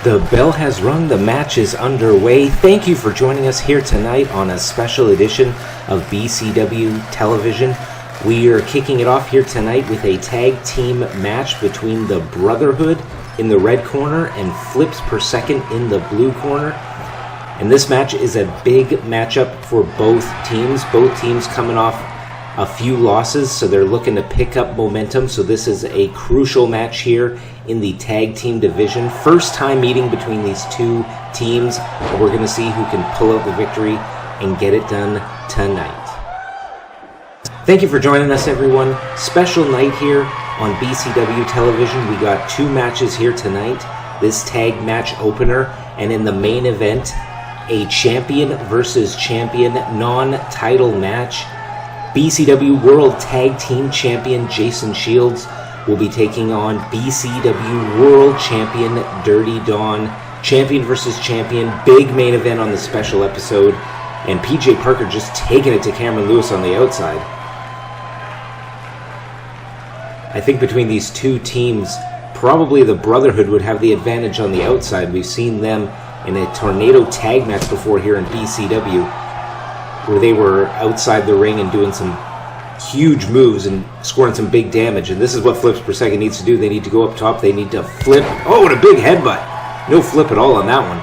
The bell has rung, the match is underway. Thank you for joining us here tonight on a special edition of BCW Television. We are kicking it off here tonight with a tag team match between the Brotherhood in the red corner and Flips Per Second in the blue corner. And this match is a big matchup for both teams. Both teams coming off a few losses, so they're looking to pick up momentum. So this is a crucial match here in the tag team division. First time meeting between these two teams. We're going to see who can pull out the victory and get it done tonight. Thank you for joining us, everyone. Special night here on BCW Television. We got two matches here tonight. This tag match opener, and in the main event, a champion versus champion non-title match. BCW World Tag Team Champion Jason Shields will be taking on BCW World Champion Dirty Dawn. Champion versus champion, big main event on the special episode, and PJ Parker just taking it to Cameron Lewis on the outside. I think between these two teams, probably the Brotherhood would have the advantage on the outside. We've seen them in a tornado tag match before here in BCW, where they were outside the ring and doing some huge moves and scoring some big damage. And this is what Flips Per Second needs to do. They need to go up top. They need to flip. Oh, and a big headbutt. No flip at all on that one.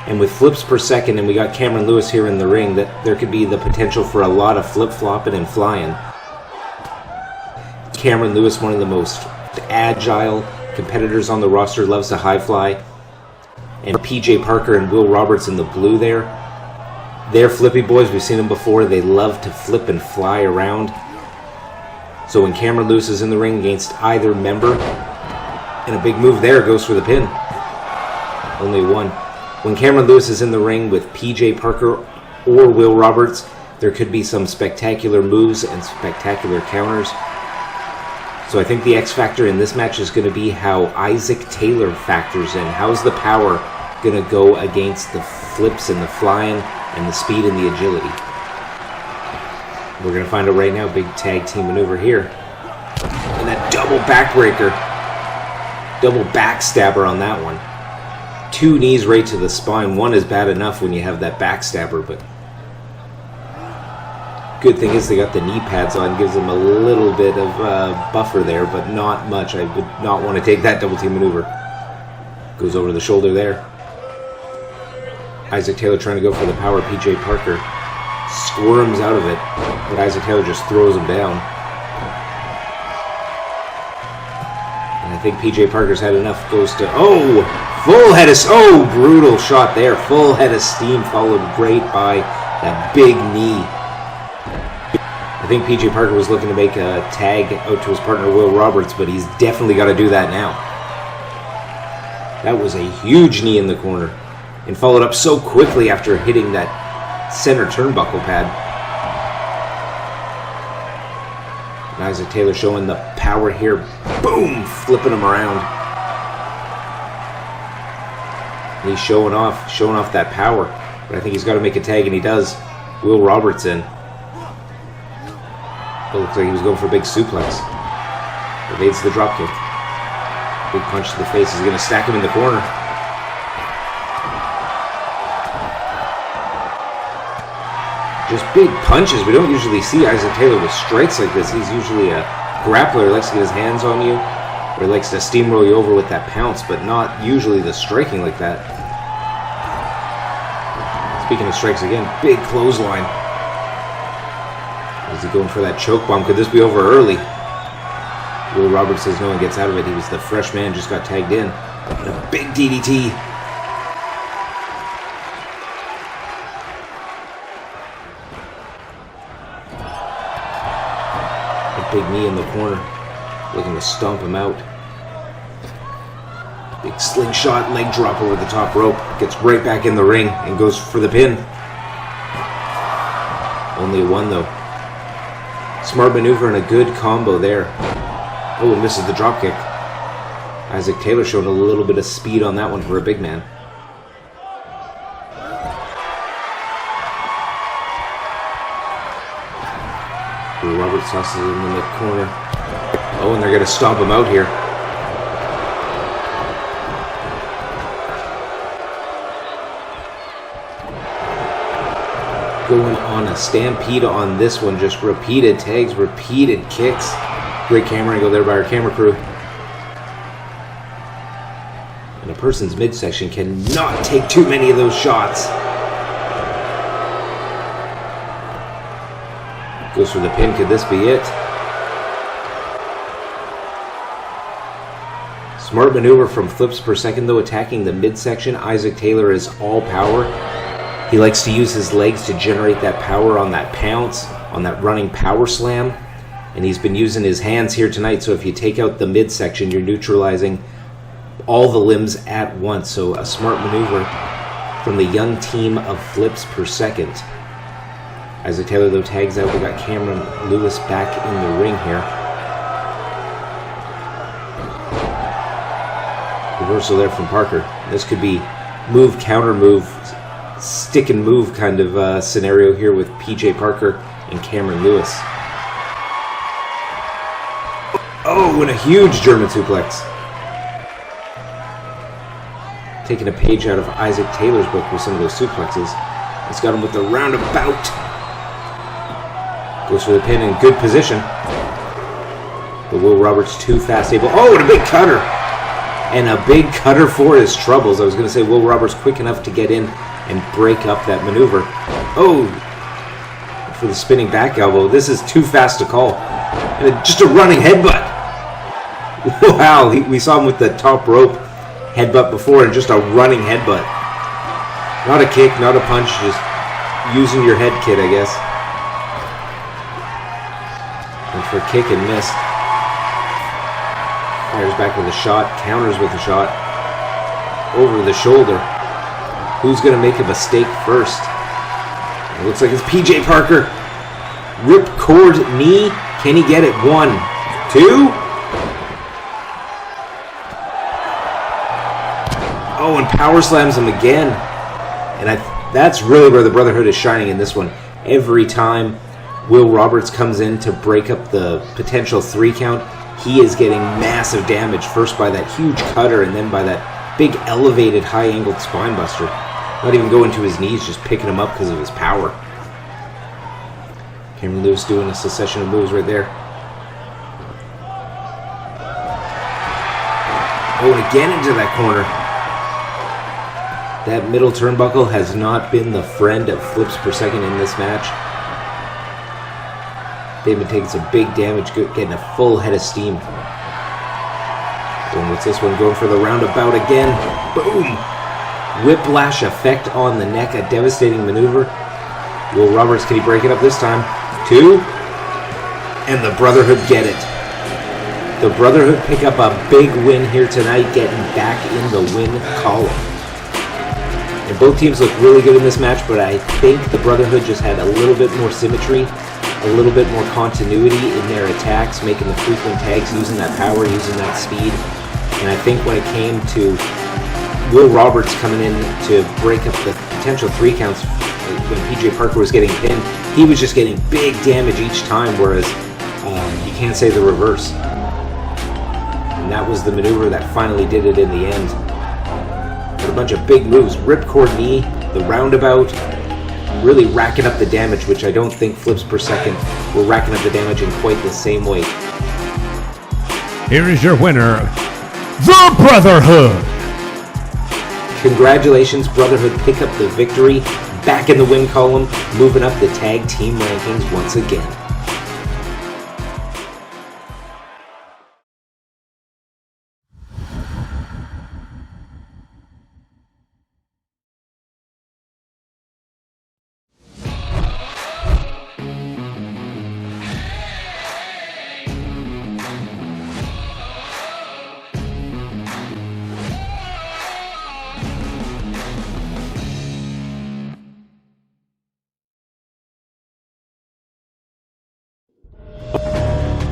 And with Flips Per Second, and we got Cameron Lewis here in the ring, that there could be the potential for a lot of flip-flopping and flying. Cameron Lewis, one of the most agile competitors on the roster, loves to high fly. And PJ Parker and Will Roberts in the blue there. They're flippy boys. We've seen them before. They love to flip and fly around. So when Cameron Lewis is in the ring against either member, and a big move there, goes for the pin. Only one. When Cameron Lewis is in the ring with PJ Parker or Will Roberts, there could be some spectacular moves and spectacular counters. So I think the X factor in this match is going to be how Isaac Taylor factors in. How's the power going to go against the flips and the flying and the speed and the agility? We're going to find out right now. Big tag team maneuver here. And that double backbreaker. Double backstabber on that one. Two knees right to the spine. One is bad enough when you have that backstabber, but good thing is they got the knee pads on, gives them a little bit of buffer there, but not much. I would not want to take that double team maneuver. Goes over the shoulder there. Isaac Taylor trying to go for the power. PJ Parker squirms out of it, but Isaac Taylor just throws him down. And I think PJ Parker's had enough. Goes to, full head of, brutal shot there. Full head of steam, followed great by that big knee. I think PJ Parker was looking to make a tag out to his partner Will Roberts, but he's definitely got to do that now. That was a huge knee in the corner, and followed up so quickly after hitting that center turnbuckle pad. And Isaac Taylor showing the power here. Boom! Flipping him around. And he's showing off that power. But I think he's got to make a tag, and he does. Will Roberts in. It looks like he was going for a big suplex. Evades the dropkick. Big punch to the face. He's going to stack him in the corner. Just big punches. We don't usually see Isaac Taylor with strikes like this. He's usually a grappler. He likes to get his hands on you, or he likes to steamroll you over with that pounce, but not usually the striking like that. Speaking of strikes again, big clothesline. Is he going for that choke bomb? Could this be over early? Will Roberts says no and gets out of it. He was the fresh man, just got tagged in. And a big DDT. A big knee in the corner. Looking to stomp him out. Big slingshot leg drop over the top rope. Gets right back in the ring and goes for the pin. Only a one though. Smart maneuver and a good combo there. Oh, and misses the dropkick. Isaac Taylor showed a little bit of speed on that one for a big man. Roberts tosses him in the corner. Oh, and they're going to stomp him out here. going on a stampede on this one. Just repeated tags, repeated kicks. Great camera angle there by our camera crew. And a person's midsection cannot take too many of those shots. Goes for the pin. Could this be it? Smart maneuver from flips per second, though, attacking the midsection. Isaac Taylor is all power. He likes to use his legs to generate that power on that pounce, on that running power slam. And he's been using his hands here tonight, so if you take out the midsection, you're neutralizing all the limbs at once. So a smart maneuver from the young team of flips per second. Isaac Taylor, though, tags out. We got Cameron Lewis back in the ring here. Reversal there from Parker. This could be move, counter move, stick and move kind of scenario here with PJ Parker and Cameron Lewis. Oh, and a huge German suplex. Taking a page out of Isaac Taylor's book with some of those suplexes. It's got him with the roundabout. Goes for the pin in good position. But Will Roberts too fast able. Oh, and a big cutter. And a big cutter for his troubles. I was going to say Will Roberts quick enough to get in and break up that maneuver. Oh, for the spinning back elbow. This is too fast to call. And just a running headbutt. Wow, we saw him with the top rope headbutt before, and just a running headbutt. Not a kick, not a punch, just using your head kit, I guess. And for a kick and missed. Fires back with a shot, counters with a shot. Over the shoulder. Who's going to make a mistake first? It looks like it's PJ Parker. Ripcord knee. Can he get it? 1, 2. Oh, and power slams him again. And that's really where the Brotherhood is shining in this one. Every time Will Roberts comes in to break up the potential 3 count, he is getting massive damage. First by that huge cutter, and then by that big elevated high-angled spine buster. Not even going to his knees, just picking him up because of his power. Cameron Lewis doing a succession of moves right there. Oh, and again into that corner. That middle turnbuckle has not been the friend of flips per second in this match. They've been taking some big damage, getting a full head of steam. And what's this one? Going for the roundabout again. Boom! Whiplash effect on the neck. A devastating maneuver. Will Roberts, can he break it up this time? 2. And the Brotherhood get it. The Brotherhood pick up a big win here tonight, getting back in the win column. And both teams look really good in this match, but I think the Brotherhood just had a little bit more symmetry, a little bit more continuity in their attacks, making the frequent tags, using that power, using that speed. And I think when it came to Will Roberts coming in to break up the potential 3 counts when PJ Parker was getting pinned, he was just getting big damage each time, whereas you can't say the reverse. And that was the maneuver that finally did it in the end. But a bunch of big moves. Ripcord knee, the roundabout, really racking up the damage, which I don't think flips per second were racking up the damage in quite the same way. Here is your winner, the Brotherhood. Congratulations, Brotherhood pick up the victory, back in the win column, moving up the tag team rankings once again.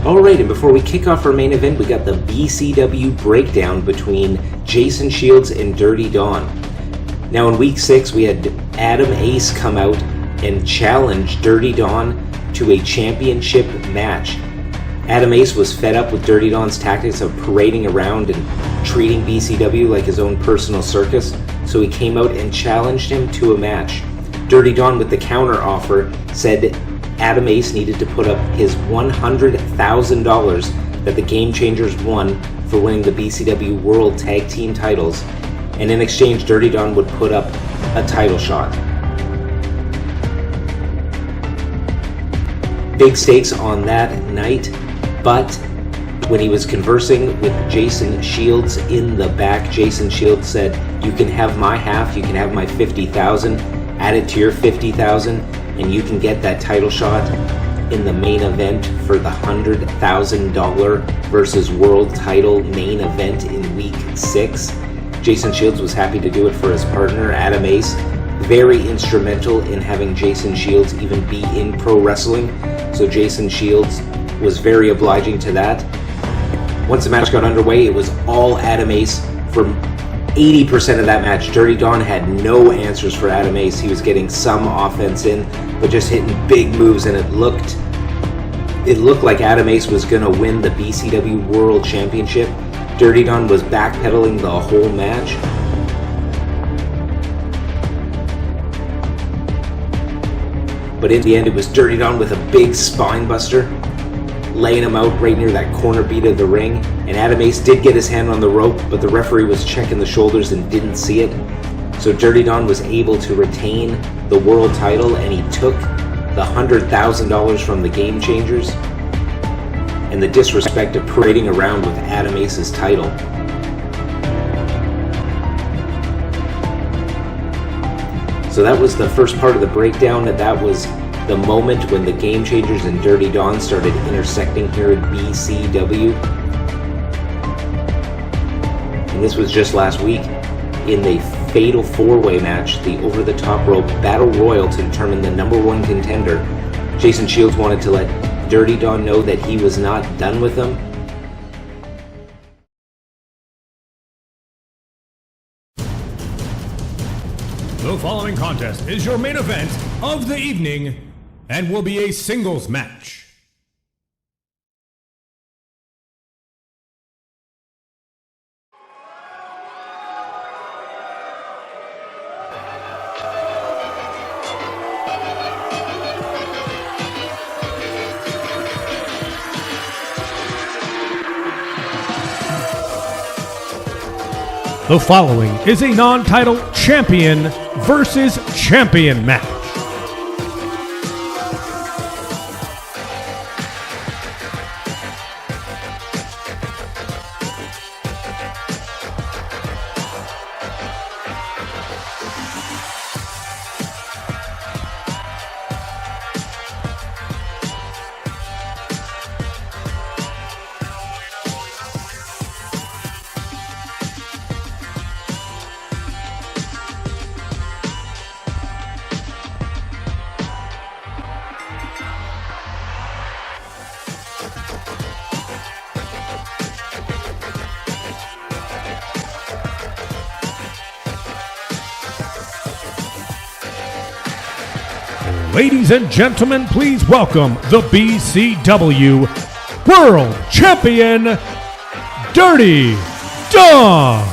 Alright, and before we kick off our main event, we got the BCW breakdown between Jason Shields and Dirty Dawn. Now in week 6, we had Adam Ace come out and challenge Dirty Dawn to a championship match. Adam Ace was fed up with Dirty Dawn's tactics of parading around and treating BCW like his own personal circus, so he came out and challenged him to a match. Dirty Don, with the counter offer, said Adam Ace needed to put up his $100,000 that the Game Changers won for winning the BCW World Tag Team titles, and in exchange, Dirty Don would put up a title shot. Big stakes on that night, but when he was conversing with Jason Shields in the back, Jason Shields said, "You can have my half, you can have my 50,000, add it to your 50,000, and you can get that title shot in the main event for the $100,000 versus world title main event in week 6. Jason Shields was happy to do it for his partner, Adam Ace. Very instrumental in having Jason Shields even be in pro wrestling. So Jason Shields was very obliging to that. Once the match got underway, it was all Adam Ace for 80% of that match. Dirty Don had no answers for Adam Ace. He was getting some offense in, but just hitting big moves, and it looked like Adam Ace was going to win the BCW World Championship. Dirty Don was backpedaling the whole match. But in the end, it was Dirty Don with a big spine buster, laying him out right near that corner beat of the ring. And Adam Ace did get his hand on the rope, but the referee was checking the shoulders and didn't see it. So Dirty Don was able to retain the world title, and he took the $100,000 from the Game Changers, and the disrespect of parading around with Adam Ace's title. So that was the first part of the breakdown. That was the moment when the Game Changers and Dirty Don started intersecting here at BCW. And this was just last week in the Fatal 4-Way match, the over-the-top rope battle royal to determine the number 1 contender. Jason Shields wanted to let Dirty Don know that he was not done with him. The following contest is your main event of the evening and will be a singles match. The following is a non-title champion versus champion match. Ladies and gentlemen, please welcome the BCW World Champion, Dirty Don.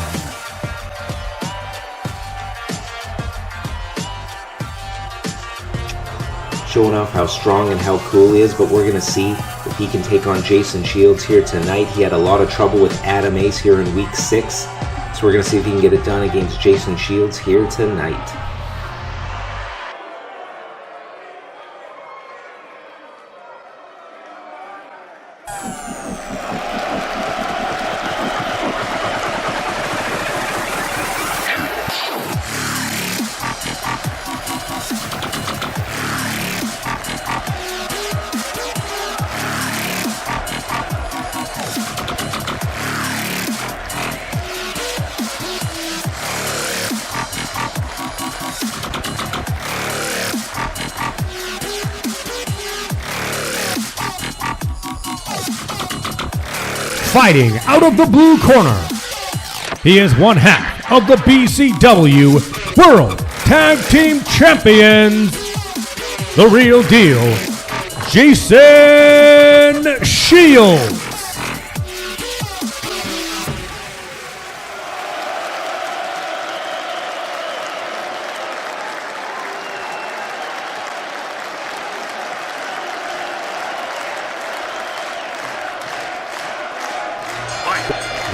Showing off how strong and how cool he is, but we're going to see if he can take on Jason Shields here tonight. He had a lot of trouble with Adam Ace here in week 6, so we're going to see if he can get it done against Jason Shields here tonight. Fighting out of the blue corner, he is one half of the BCW World Tag Team Champions, the real deal, Jason Shields.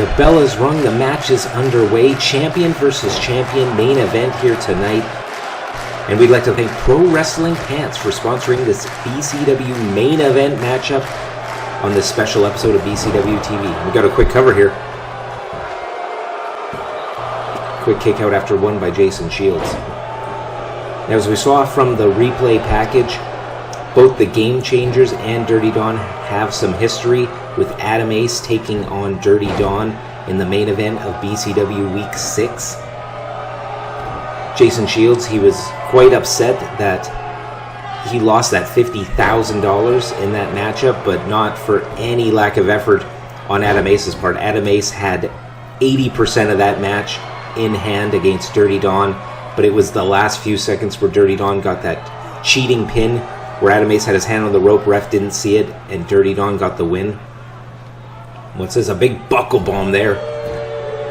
The bell is rung, the match is underway. Champion versus champion main event here tonight. And we'd like to thank Pro Wrestling Pants for sponsoring this BCW main event matchup on this special episode of BCW TV. We got a quick cover here. Quick kick out after one by Jason Shields. Now, as we saw from the replay package, both the Game Changers and Dirty Don have some history, with Adam Ace taking on Dirty Don in the main event of BCW Week 6. Jason Shields, he was quite upset that he lost that $50,000 in that matchup, but not for any lack of effort on Adam Ace's part. Adam Ace had 80% of that match in hand against Dirty Don, but it was the last few seconds where Dirty Don got that cheating pin where Adam Ace had his hand on the rope, ref didn't see it, and Dirty Don got the win. What's this? A big buckle bomb there.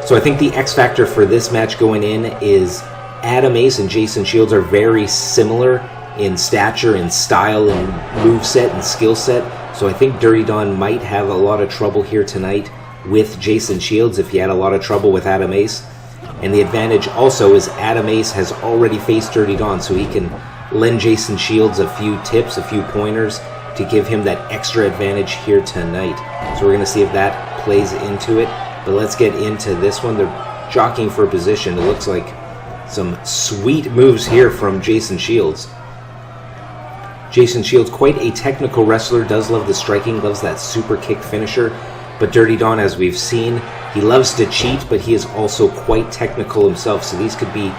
So I think the X factor for this match going in is Adam Ace and Jason Shields are very similar in stature and style and moveset and skill set. So I think Dirty Don might have a lot of trouble here tonight with Jason Shields if he had a lot of trouble with Adam Ace. And the advantage also is Adam Ace has already faced Dirty Don, so he can lend Jason Shields a few tips, a few pointers to give him that extra advantage here tonight. So we're going to see if that plays into it. But let's get into this one. They're jockeying for position. It looks like some sweet moves here from Jason Shields. Jason Shields, quite a technical wrestler, does love the striking, loves that super kick finisher. But Dirty Don, as we've seen, he loves to cheat, but he is also quite technical himself. So these could be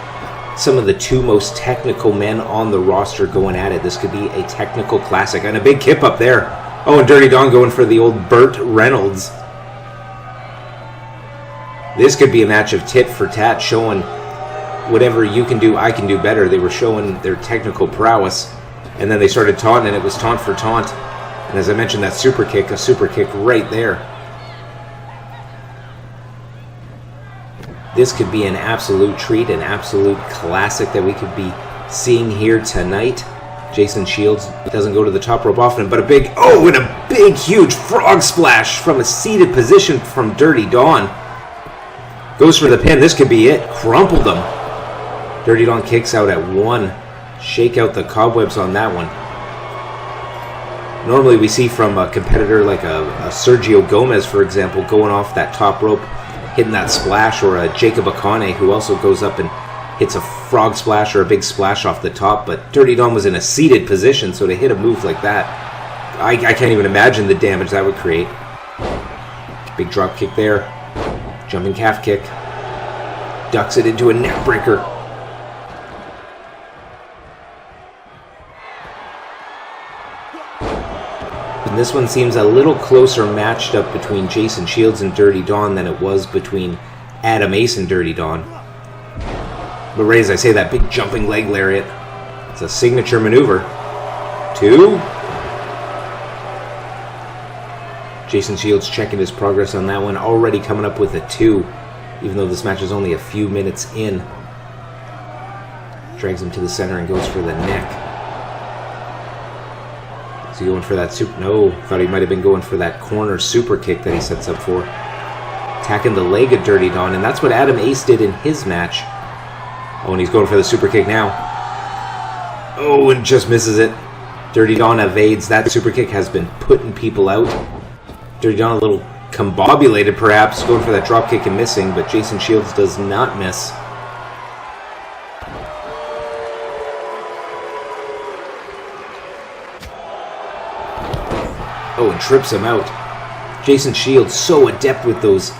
some of the two most technical men on the roster going at it. This could be a technical classic. And a big kip up there. Oh, and Dirty Don going for the old Burt Reynolds. This could be a match of tit for tat, showing whatever you can do, I can do better. They were showing their technical prowess. And then they started taunting, and it was taunt for taunt. And as I mentioned, that super kick, a super kick right there. This could be an absolute treat, an absolute classic that we could be seeing here tonight. Jason Shields doesn't go to the top rope often, but a big, huge frog splash from a seated position from Dirty Don. Goes for the pin. This could be it. Crumpled him. Dirty Don kicks out at one. Shake out the cobwebs on that one. Normally we see from a competitor like a Sergio Gomez, for example, going off that top rope, hitting that splash, or a Jacob Akane who also goes up and hits a frog splash or a big splash off the top. But Dirty Don was in a seated position, so to hit a move like that, I can't even imagine the damage that would create. Big drop kick there. Jumping calf kick. Ducks it into a neck breaker. And this one seems a little closer matched up between Jason Shields and Dirty Don than it was between Adam Ace and Dirty Don. But right as I say, that big jumping leg lariat, it's a signature maneuver. 2. Jason Shields checking his progress on that one, already coming up with a 2, even though this match is only a few minutes in. Drags him to the center and goes for the neck. Is he going for that super? No, thought he might have been going for that corner super kick that he sets up for. Attacking the leg of Dirty Don, and that's what Adam Ace did in his match. Oh, and he's going for the super kick now. Oh, and just misses it. Dirty Don evades. That super kick has been putting people out. Dirty Don a little combobulated perhaps, going for that drop kick and missing, but Jason Shields does not miss. Oh, and trips him out. Jason Shields so adept with those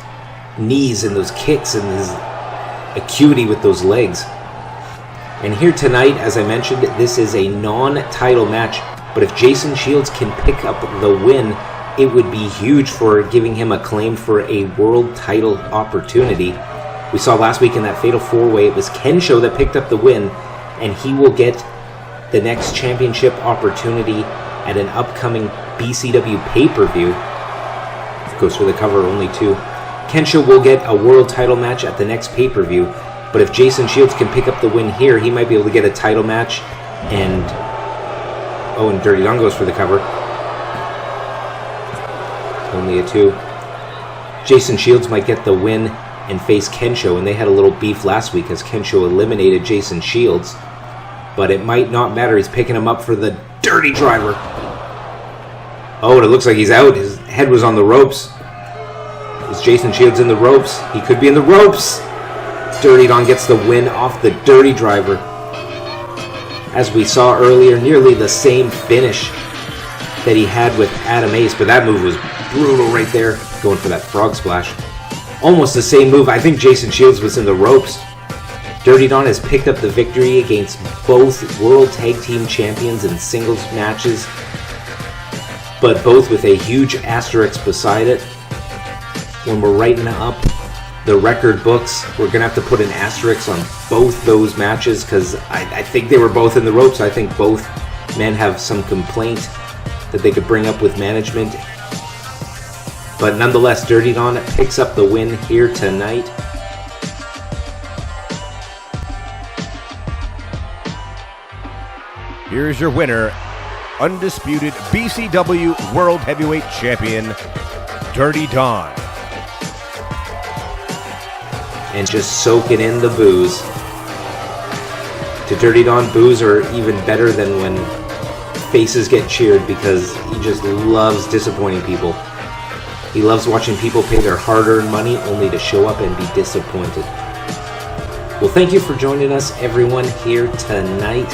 knees and those kicks and his acuity with those legs. And here tonight, as I mentioned, this is a non-title match, but if Jason Shields can pick up the win, it would be huge for giving him a claim for a world title opportunity. We saw last week in that Fatal 4-Way, it was Kensho that picked up the win, and he will get the next championship opportunity at an upcoming BCW pay-per-view. Goes for the cover, only 2. Kensho will get a world title match at the next pay-per-view, but if Jason Shields can pick up the win here, he might be able to get a title match. And Dirty Don goes for the cover. Only a 2. Jason Shields might get the win and face Kensho, and they had a little beef last week as Kensho eliminated Jason Shields. But it might not matter. He's picking him up for the dirty driver. Oh, and it looks like he's out. His head was on the ropes. Is Jason Shields in the ropes? He could be in the ropes. Dirty Don gets the win off the dirty driver. As we saw earlier, nearly the same finish that he had with Adam Ace, but that move was brutal right there, going for that frog splash. Almost the same move. I think Jason Shields was in the ropes. Dirty Don has picked up the victory against both World Tag Team Champions in singles matches, but both with a huge asterisk beside it. When we're writing up the record books, we're going to have to put an asterisk on both those matches because I think they were both in the ropes. I think both men have some complaint that they could bring up with management. But nonetheless, Dirty Don picks up the win here tonight. Here's your winner, undisputed BCW World Heavyweight Champion, Dirty Don. And just soaking in the boos. To Dirty Don, boos are even better than when faces get cheered because he just loves disappointing people. He loves watching people pay their hard-earned money only to show up and be disappointed. Well, thank you for joining us, everyone, here tonight.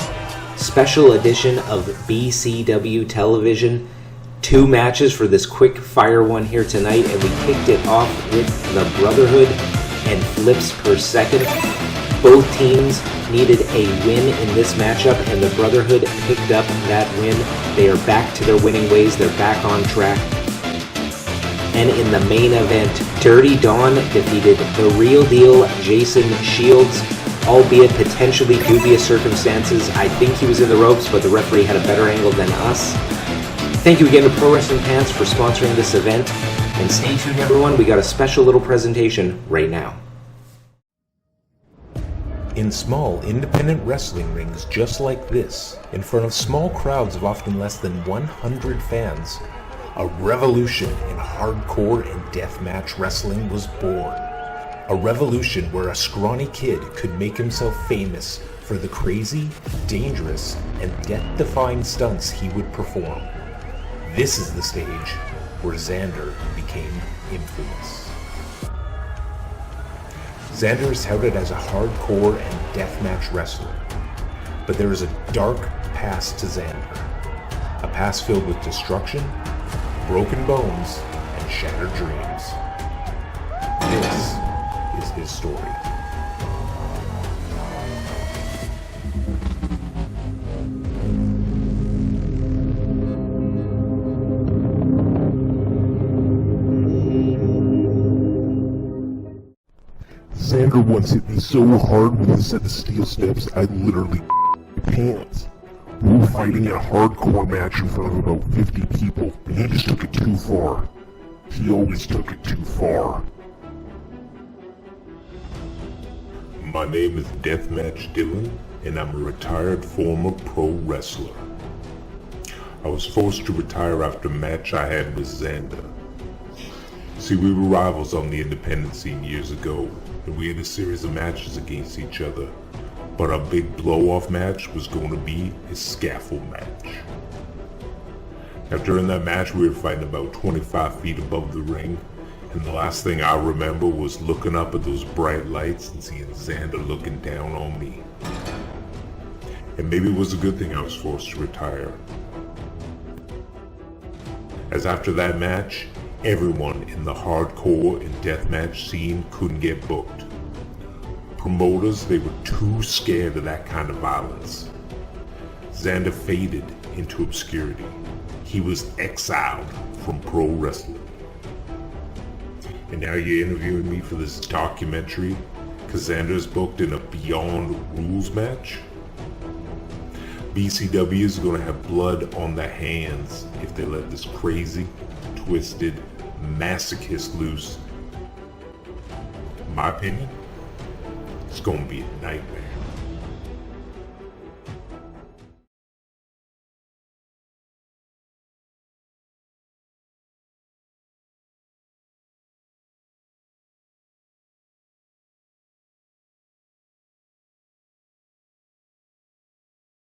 Special edition of BCW Television. 2 matches for this quick fire one here tonight, and we kicked it off with the Brotherhood and Flips Per Second. Both teams needed a win in this matchup, and the Brotherhood picked up that win. They are back to their winning ways. They're back on track. And in the main event, Dirty Don defeated the real deal Jason Shields, albeit potentially dubious circumstances. I think he was in the ropes, but the referee had a better angle than us. Thank you again to Pro Wrestling Pants for sponsoring this event. And stay tuned, everyone. We got a special little presentation right now. In small, independent wrestling rings just like this, in front of small crowds of often less than 100 fans, a revolution in hardcore and deathmatch wrestling was born. A revolution where a scrawny kid could make himself famous for the crazy, dangerous, and death-defying stunts he would perform. This is the stage where Xander became infamous. Xander is touted as a hardcore and deathmatch wrestler, but there is a dark past to Xander. A past filled with destruction, broken bones, and shattered dreams. This is his story. Xander once hit me so hard with a set of steel steps, I literally my pants. We were fighting a hardcore match in front of about 50 people, and he just took it too far. He always took it too far. My name is Deathmatch Dylan, and I'm a retired former pro wrestler. I was forced to retire after a match I had with Xander. See, we were rivals on the independent scene years ago, and we had a series of matches against each other, but our big blow-off match was going to be a scaffold match. Now, during that match, we were fighting about 25 feet above the ring, and the last thing I remember was looking up at those bright lights and seeing Xander looking down on me. And maybe it was a good thing I was forced to retire, as after that match, everyone in the hardcore and deathmatch scene couldn't get booked. Promoters, they were too scared of that kind of violence. Xander faded into obscurity. He was exiled from pro wrestling. And now you're interviewing me for this documentary because Xander's booked in a Beyond Rules match? BCW is going to have blood on their hands if they let this crazy, twisted masochist loose. In my opinion, it's going to be a nightmare.